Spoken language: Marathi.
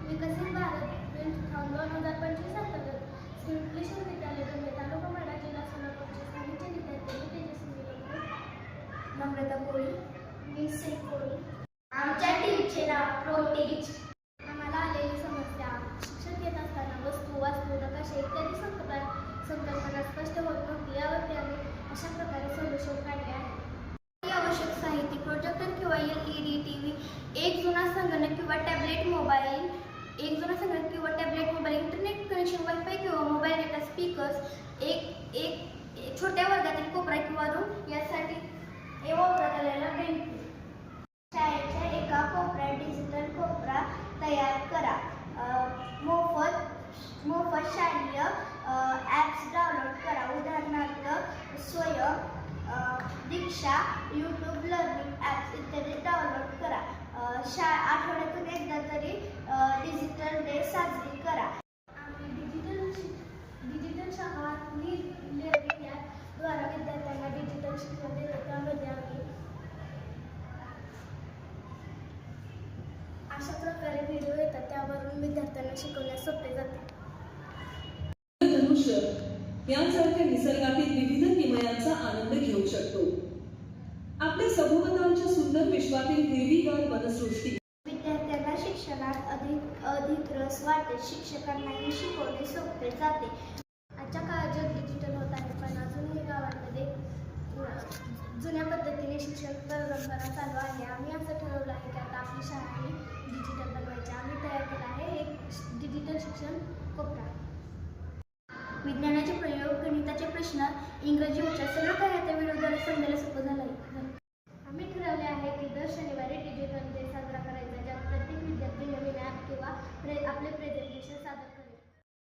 विकसित भारत 2025 अंतर्गत श्री कृष्ण विद्यालय गंभीर तालुका माडा जिल्हा सोलापूरचे साहित्य विद्यार्थी तेजस्वी नम्रता कोळी मी कोळी. आमच्या टीमचे नाव प्रोटीज. आम्हाला आलेली समस्या शिक्षण घेत असताना वस्तू वास्तू नकाशे इत्यादी संकल्पना स्पष्ट होत नव्हती. यावरती आम्ही अशा प्रकारे सोल्युशन काढले आहे. आवश्यक साहित्य प्रोजेक्टर किंवा LED TV, एक जुना संगणक किंवा tablet mobile, internet connection, wifi किंवा मोबाईल डेटा, स्पीकर्स, एक छोट्या वर्गातील कोपरा किंवा रूम यासाठी वापरता आलेला बेंच. शाळेच्या एका कोपऱ्यात डिजिटल कोपरा तयार करा. मोफत शालेय ॲप्स डाउनलोड करा. उदाहरणार्थ स्वयं दीक्षा, YouTube लर्निंग ॲप्स इत्यादी डाउनलोड करा. आठवड्यातून एकदा तरी डिजिटल डे साजरी करा. आम्ही डिजिटल शाळा लर्निंग ॲपद्वारा विद्यार्थ्यांना डिजिटल शिक्षण देतो. त्यामध्ये आम्ही अशा प्रकारे व्हिडिओ येतात, त्यावरून विद्यार्थ्यांना शिकवण्यास सोपे जाते. धनुष्य यांसारख्या निसर्गातील विविध किमयांचा आनंद घेऊ शकतो. आपल्या सभोवतालच्या सुंदर विश्वातील हिरवीगार वनसृष्टी. विद्यार्थ्यांना शिक्षणात अधिक रस वाटते. शिक्षकांनाही शिकवणे सोपे जाते. आजच्या काळात जग डिजिटल होत आहे, पण अजूनही गावांमध्ये जुन्या पद्धतीने शिक्षण परंपरा चालू आहे. आम्ही असं ठरवलं आहे की आता आपली शाळा ही डिजिटल बनवायची. आम्ही तयार केला आहे एक डिजिटल शिक्षण कोपरा. विज्ञानाचे प्रयोग, गणिताचे प्रश्न, इंग्रजी उच्चार सगळं काही आता व्हिडिओद्वारे समजायला सोपं झालं आहे.